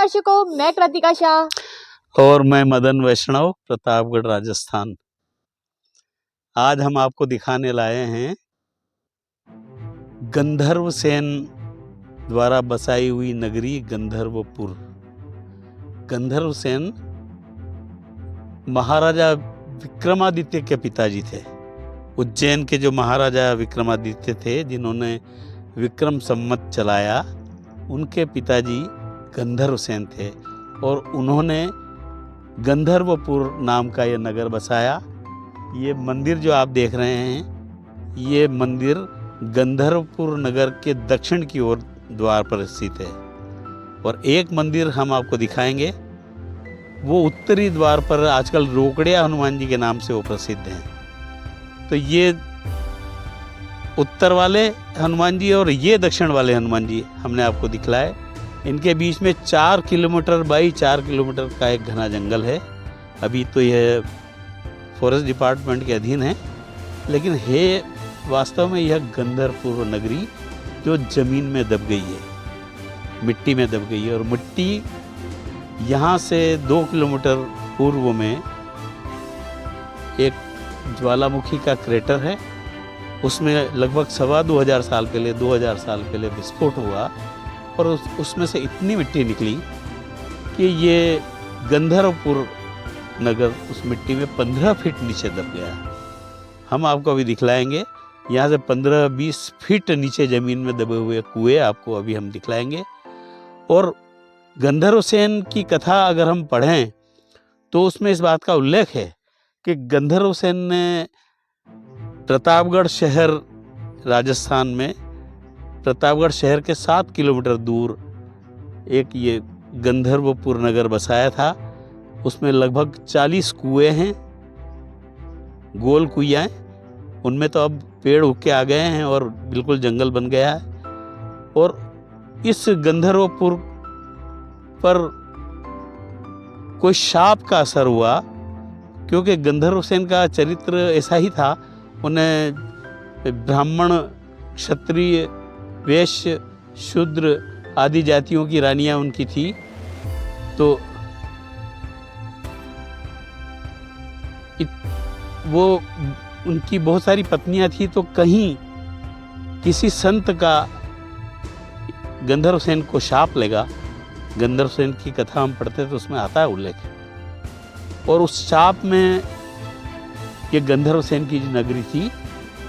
दर्शकों, मैं कृतिका शाह और मैं मदन वैष्णव, प्रतापगढ़, राजस्थान। आज हम आपको दिखाने लाए हैं गंधर्व सेन द्वारा बसाई हुई नगरी गंधर्वपुर। गंधर्व सेन महाराजा विक्रमादित्य के पिताजी थे। उज्जैन के जो महाराजा विक्रमादित्य थे, जिन्होंने विक्रम संवत चलाया, उनके पिताजी गंधर्व सेन थे और उन्होंने गंधर्वपुर नाम का ये नगर बसाया। ये मंदिर जो आप देख रहे हैं, ये मंदिर गंधर्वपुर नगर के दक्षिण की ओर द्वार पर स्थित है। और एक मंदिर हम आपको दिखाएंगे, वो उत्तरी द्वार पर आजकल रोकड़िया हनुमान जी के नाम से वो प्रसिद्ध हैं। तो ये उत्तर वाले हनुमान जी और ये दक्षिण वाले हनुमान जी हमने आपको दिखलाए। इनके बीच में 4 किलोमीटर बाई 4 किलोमीटर का एक घना जंगल है। अभी तो यह फॉरेस्ट डिपार्टमेंट के अधीन है, लेकिन है वास्तव में यह गंधर्वपुर नगरी जो ज़मीन में दब गई है, मिट्टी में दब गई है। और मिट्टी यहाँ से 2 किलोमीटर पूर्व में एक ज्वालामुखी का क्रेटर है। उसमें लगभग 2,500 साल पहले, 2,000 साल पहले विस्फोट हुआ और उसमें से इतनी मिट्टी निकली कि ये गंधर्वपुर नगर उस मिट्टी में 15 फीट नीचे दब गया। हम आपको अभी दिखलाएंगे, यहाँ से 15-20 फीट नीचे ज़मीन में दबे हुए कुएं आपको अभी हम दिखलाएंगे। और गंधर्व सेन की कथा अगर हम पढ़ें तो उसमें इस बात का उल्लेख है कि गंधर्व सेन ने प्रतापगढ़ शहर, राजस्थान में प्रतापगढ़ शहर के 7 किलोमीटर दूर एक ये गंधर्वपुर नगर बसाया था। उसमें लगभग 40 कुएं हैं, गोल कुइयाँ। उनमें तो अब पेड़ उग के आ गए हैं और बिल्कुल जंगल बन गया है। और इस गंधर्वपुर पर कोई शाप का असर हुआ, क्योंकि गंधर्व सेन का चरित्र ऐसा ही था। उन्हें ब्राह्मण, क्षत्रिय, वैश्य, शूद्र आदि जातियों की रानियां उनकी थी। तो वो उनकी बहुत सारी पत्नियां थी। तो कहीं किसी संत का गंधर्व सेन को शाप लगा। गंधर्व सेन की कथा हम पढ़ते तो उसमें आता है उल्लेख। और उस शाप में ये गंधर्व सेन की जो नगरी थी,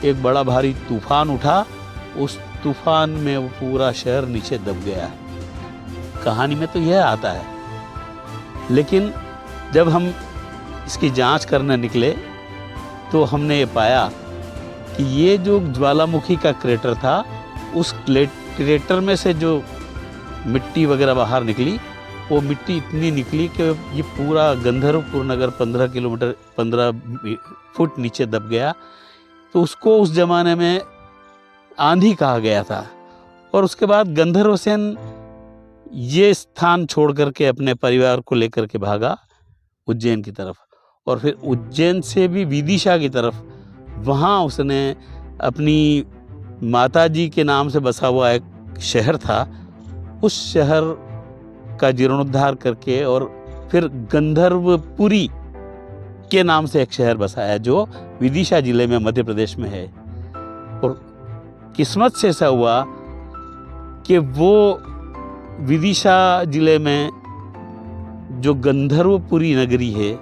एक बड़ा भारी तूफान उठा। उस तूफान में वो पूरा शहर नीचे दब गया। कहानी में तो यह आता है, लेकिन जब हम इसकी जांच करने निकले तो हमने ये पाया कि ये जो ज्वालामुखी का क्रेटर था, उस क्रेटर में से जो मिट्टी वगैरह बाहर निकली, वो मिट्टी इतनी निकली कि ये पूरा गंधर्वपुर नगर 15 फुट नीचे दब गया। तो उसको उस जमाने में आंधी कहा गया था। और उसके बाद गंधर्व सेन ये स्थान छोड़ करके अपने परिवार को लेकर के भागा उज्जैन की तरफ। और फिर उज्जैन से भी विदिशा की तरफ, वहाँ उसने अपनी माताजी के नाम से बसा हुआ एक शहर था, उस शहर का जीर्णोद्धार करके और फिर गंधर्वपुरी के नाम से एक शहर बसाया जो विदिशा जिले में मध्य प्रदेश में है। और किस्मत से ऐसा हुआ कि वो विदिशा जिले में जो गंधर्वपुरी नगरी है,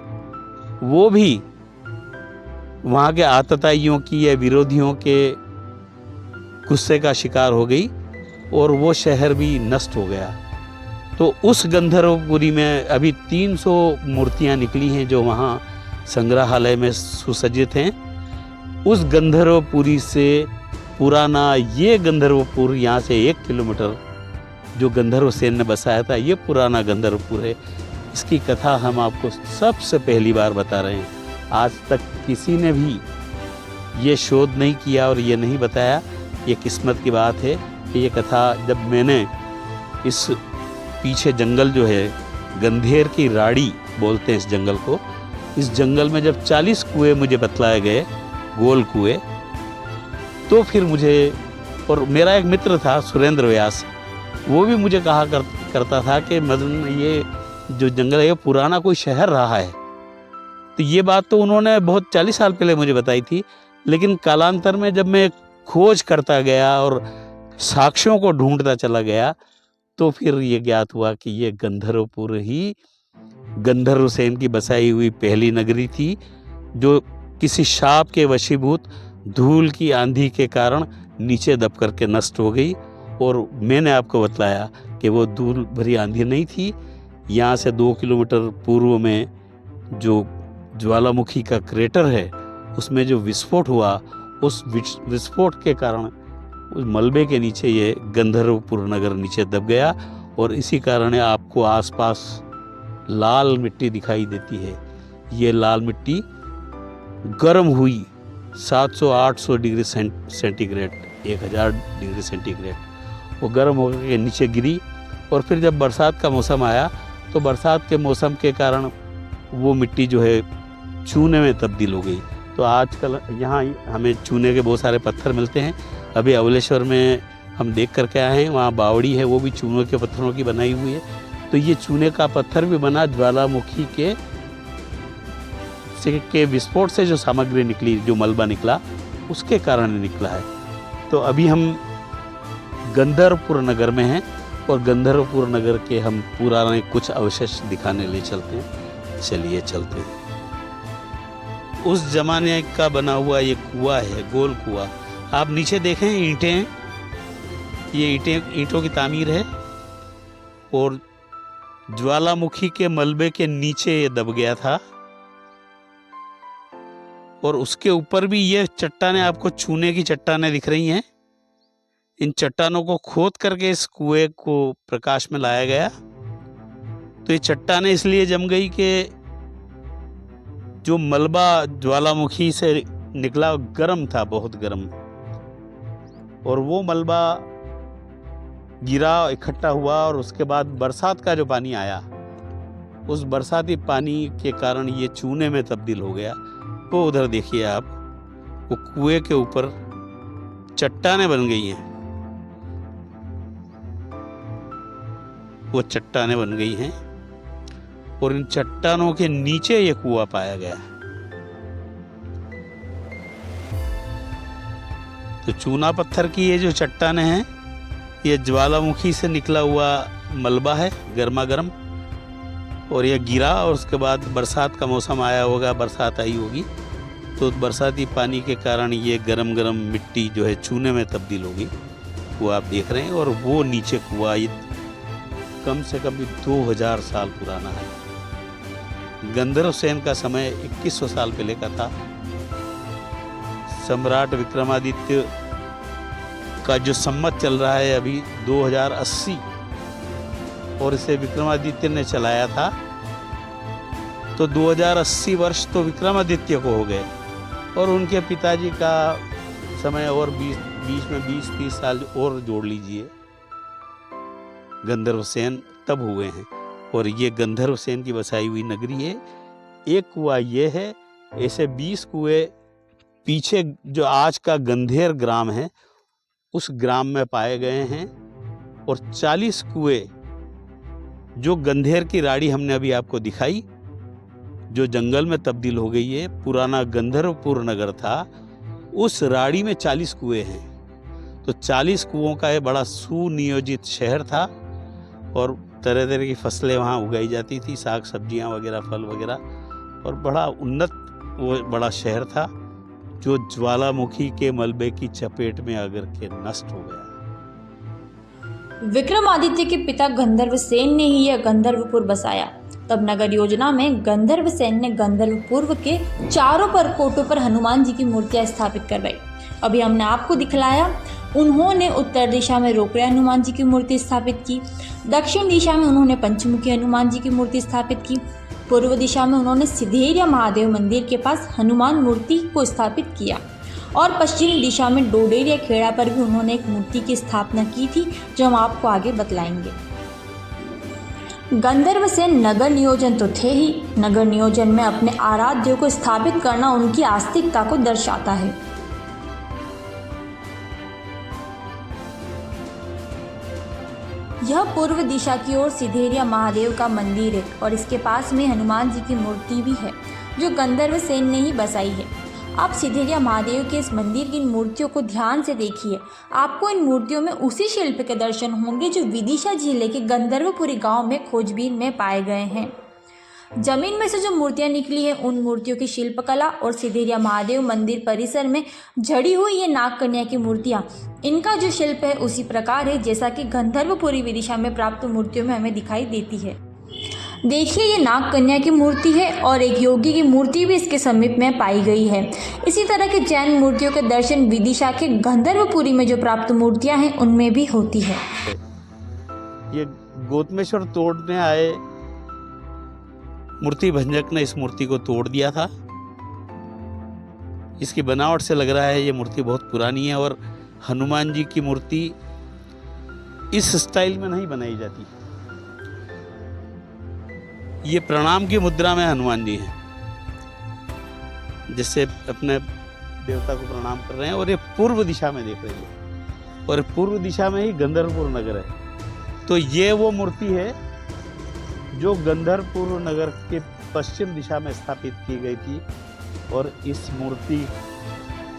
वो भी वहाँ के आतताइयों की या विरोधियों के गुस्से का शिकार हो गई और वो शहर भी नष्ट हो गया। तो उस गंधर्वपुरी में अभी 300 मूर्तियाँ निकली हैं जो वहाँ संग्रहालय में सुसज्जित हैं। उस गंधर्वपुरी से पुराना ये गंधर्वपुर, यहाँ से 1 किलोमीटर जो गंधर्व सेन ने बसाया था, ये पुराना गंधर्वपुर है। इसकी कथा हम आपको सबसे पहली बार बता रहे हैं। आज तक किसी ने भी ये शोध नहीं किया और ये नहीं बताया। ये किस्मत की बात है कि ये कथा जब मैंने इस पीछे जंगल जो है, गंधेर की राड़ी बोलते हैं इस जंगल को, इस जंगल में जब 40 कुएं मुझे बतलाए गए, गोल कुएं, तो फिर मुझे, और मेरा एक मित्र था सुरेंद्र व्यास, वो भी मुझे कहा करता था कि मतलब ये जो जंगल है ये पुराना कोई शहर रहा है। तो ये बात तो उन्होंने बहुत 40 साल पहले मुझे बताई थी, लेकिन कालांतर में जब मैं खोज करता गया और साक्ष्यों को ढूंढता चला गया तो फिर ये ज्ञात हुआ कि ये गंधर्वपुर ही गंधर्व सेन की बसाई हुई पहली नगरी थी, जो किसी शाप के वशीभूत धूल की आंधी के कारण नीचे दब करके नष्ट हो गई। और मैंने आपको बतलाया कि वो धूल भरी आंधी नहीं थी। यहाँ से 2 किलोमीटर पूर्व में जो ज्वालामुखी का क्रेटर है उसमें जो विस्फोट हुआ, उस विस्फोट के कारण उस मलबे के नीचे ये गंधर्वपुर नगर नीचे दब गया और इसी कारण आपको आसपास लाल मिट्टी दिखाई देती है। ये लाल मिट्टी गर्म हुई 700-800 डिग्री सेंटीग्रेड, 1000 डिग्री सेंटीग्रेड, वो गर्म होकर के नीचे गिरी। और फिर जब बरसात का मौसम आया तो बरसात के मौसम के कारण वो मिट्टी जो है चूने में तब्दील हो गई। तो आजकल यहाँ हमें चूने के बहुत सारे पत्थर मिलते हैं। अभी अवलेश्वर में हम देख करके आए हैं, वहाँ बावड़ी है, वो भी चूनों के पत्थरों की बनाई हुई है। तो ये चूने का पत्थर भी बना ज्वालामुखी के विस्फोट से जो सामग्री निकली, जो मलबा निकला, उसके कारण निकला है। तो अभी हम गंधर्वपुर नगर में हैं और गंधर्वपुर नगर के हम पुराने कुछ अवशेष दिखाने ले चलते हैं। चलिए चलते हैं। उस जमाने का बना हुआ ये कुआं है, गोल कुआं। आप नीचे देखें, ईंटें हैं, ये ईंटों की तामीर है और ज्वालामुखी के मलबे के नीचे ये दब गया था। और उसके ऊपर भी ये चट्टानें, आपको चूने की चट्टानें दिख रही हैं। इन चट्टानों को खोद करके इस कुएं को प्रकाश में लाया गया। तो ये चट्टानें इसलिए जम गई कि जो मलबा ज्वालामुखी से निकला गर्म था, बहुत गर्म, और वो मलबा गिरा, इकट्ठा हुआ और उसके बाद बरसात का जो पानी आया, उस बरसाती पानी के कारण ये चूने में तब्दील हो गया। वो उधर देखिए आप, वो कुएं के ऊपर चट्टानें बन गई हैं, वो चट्टानें बन गई हैं और इन चट्टानों के नीचे ये कुआं पाया गया। तो चूना पत्थर की ये जो चट्टानें हैं, ये ज्वालामुखी से निकला हुआ मलबा है, गर्मा गर्म, और ये गिरा और उसके बाद बरसात का मौसम आया होगा, बरसात आई होगी, तो बरसाती पानी के कारण ये गरम गरम मिट्टी जो है चूने में तब्दील हो गई। वो आप देख रहे हैं। और वो नीचे कुआं ये कम से कम 2000 साल पुराना है। गंधर्व सेन का समय 2100 साल पहले का था। सम्राट विक्रमादित्य का जो सम्मत चल रहा है अभी 2080, और इसे विक्रमादित्य ने चलाया था, तो 2080 वर्ष तो विक्रमादित्य को हो गए और उनके पिताजी का समय और बीच में 20-30 साल और जोड़ लीजिए, गंधर्व सेन तब हुए हैं। और ये गंधर्व सेन की बसाई हुई नगरी है। एक कुआं ये है, ऐसे 20 कुएं पीछे जो आज का गंधेर ग्राम है उस ग्राम में पाए गए हैं, और 40 कुएं जो गंधेर की राड़ी हमने अभी आपको दिखाई, जो जंगल में तब्दील हो गई है, पुराना गंधर्वपुर नगर था, उस राड़ी में 40 कुएं हैं। तो 40 कुओं का ये बड़ा सुनियोजित शहर था और तरह तरह की फसलें वहाँ उगाई जाती थी, साग सब्जियाँ वगैरह, फल वगैरह, और बड़ा उन्नत वो बड़ा शहर था, जो ज्वालामुखी के मलबे की चपेट में आकर के नष्ट हो गया। विक्रमादित्य के पिता गंधर्व सेन ने ही यह गंधर्वपुर बसाया। तब नगर योजना में गंधर्व सेन ने गंधर्वपुर के चारों परकोटों पर हनुमान जी की मूर्तियां स्थापित करवाई। अभी हमने आपको दिखलाया, उन्होंने उत्तर दिशा में रोकड़े हनुमान जी की मूर्ति स्थापित की, दक्षिण दिशा में उन्होंने पंचमुखी हनुमान जी की मूर्ति स्थापित की, पूर्व दिशा में उन्होंने सिद्धेरिया महादेव मंदिर के पास हनुमान मूर्ति को स्थापित किया, और पश्चिमी दिशा में डोडेरिया खेड़ा पर भी उन्होंने एक मूर्ति की स्थापना की थी, जो हम आपको आगे बतलाएंगे। गंधर्व सेन नगर नियोजन तो थे ही, नगर नियोजन में अपने आराध्य को स्थापित करना उनकी आस्तिकता को दर्शाता है। यह पूर्व दिशा की ओर सिधेरिया महादेव का मंदिर है और इसके पास में हनुमान जी की मूर्ति भी है जो गंधर्व सेन ने ही बसाई है। आप सिधेरिया महादेव के इस मंदिर की इन मूर्तियों को ध्यान से देखिए। आपको इन मूर्तियों में उसी शिल्प के दर्शन होंगे जो विदिशा जिले के गंधर्वपुरी गांव में खोजबीन में पाए गए हैं। जमीन में से जो मूर्तियां निकली हैं उन मूर्तियों की शिल्पकला और सिधेरिया महादेव मंदिर परिसर में जड़ी हुई ये नाग कन्या की मूर्तियां, इनका जो शिल्प है उसी प्रकार है जैसा कि गंधर्वपुरी विदिशा में प्राप्त मूर्तियों में हमें दिखाई देती है। देखिए, ये नाग कन्या की मूर्ति है और एक योगी की मूर्ति भी इसके समीप में पाई गई है। इसी तरह के जैन मूर्तियों के दर्शन विदिशा के गंधर्वपुरी में जो प्राप्त मूर्तियां हैं उनमें भी होती है। ये गौतमेश्वर तोड़ने आए मूर्ति भंजक ने इस मूर्ति को तोड़ दिया था। इसकी बनावट से लग रहा है ये मूर्ति बहुत पुरानी है और हनुमान जी की मूर्ति इस स्टाइल में नहीं बनाई जाती। ये प्रणाम की मुद्रा में हनुमान जी हैं, जिससे अपने देवता को प्रणाम कर रहे हैं और ये पूर्व दिशा में देख रही है और पूर्व दिशा में ही गंधर्वपुर नगर है। तो ये वो मूर्ति है जो गंधर्वपुर नगर के पश्चिम दिशा में स्थापित की गई थी और इस मूर्ति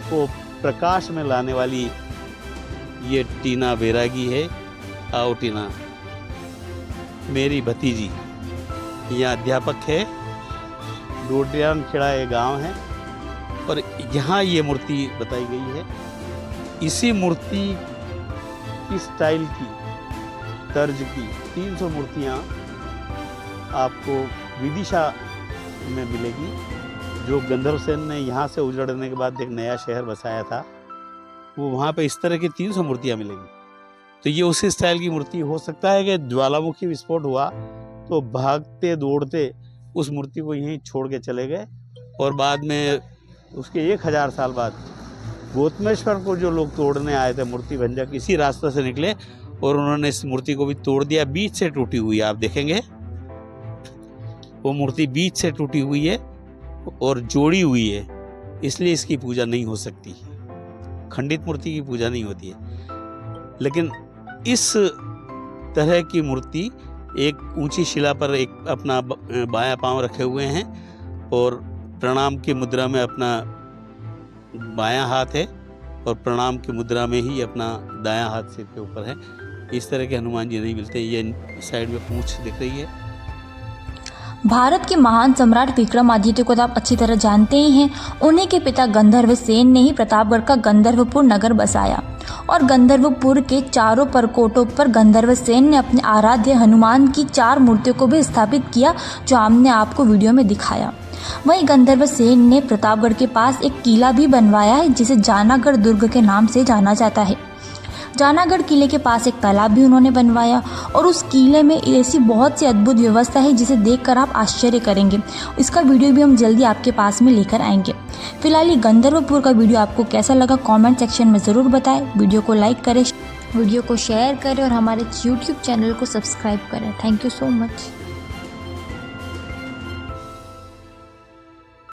को प्रकाश में लाने वाली ये टीना बैरागी है। आओ टीना, मेरी भतीजी, यहाँ अध्यापक है, डोडियान खेड़ा ये गांव है और यहाँ ये मूर्ति बताई गई है। इसी मूर्ति की स्टाइल की, तर्ज की 300 मूर्तियाँ आपको विदिशा में मिलेगी, जो गंधर्व सेन ने यहाँ से उजड़ने के बाद एक नया शहर बसाया था। वो वहाँ पे इस तरह की 300 मूर्तियाँ मिलेंगी। तो ये उसी स्टाइल की मूर्ति हो सकता है कि ज्वालामुखी विस्फोट हुआ तो भागते दौड़ते उस मूर्ति को यहीं छोड़ के चले गए और बाद में उसके 1000 साल बाद गौतमेश्वर को जो लोग तोड़ने आए थे मूर्ति भंजक, इसी रास्ते से निकले और उन्होंने इस मूर्ति को भी तोड़ दिया। बीच से टूटी हुई, आप देखेंगे वो मूर्ति बीच से टूटी हुई है और जोड़ी हुई है, इसलिए इसकी पूजा नहीं हो सकती। खंडित मूर्ति की पूजा नहीं होती है। लेकिन इस तरह की मूर्ति एक ऊंची शिला पर एक अपना बायां पांव रखे हुए हैं और प्रणाम की मुद्रा में अपना बायां हाथ है और प्रणाम की मुद्रा में ही अपना दायां हाथ सिर के ऊपर है। इस तरह के हनुमान जी नहीं मिलते। ये साइड में पूंछ दिख रही है। भारत के महान सम्राट विक्रमादित्य को तो आप अच्छी तरह जानते ही हैं। उन्हीं के पिता गंधर्व सेन ने ही प्रतापगढ़ का गंधर्वपुर नगर बसाया और गंधर्वपुर के चारों परकोटों पर गंधर्व सेन ने अपने आराध्य हनुमान की 4 मूर्तियों को भी स्थापित किया, जो हमने आपको वीडियो में दिखाया। वहीं गंधर्व सेन ने प्रतापगढ़ के पास एक किला भी बनवाया है, जिसे जानागढ़ दुर्ग के नाम से जाना जाता है। जानागढ़ किले के पास एक तालाब भी उन्होंने बनवाया और उस किले में ऐसी बहुत सी अद्भुत व्यवस्था है जिसे देखकर आप आश्चर्य करेंगे। इसका वीडियो भी हम जल्दी आपके पास में लेकर आएंगे। फिलहाल ये गंधर्वपुर का वीडियो आपको कैसा लगा कमेंट सेक्शन में ज़रूर बताएं। वीडियो को लाइक करें, वीडियो को शेयर करें और हमारे YouTube चैनल को सब्सक्राइब करें। Thank you so much.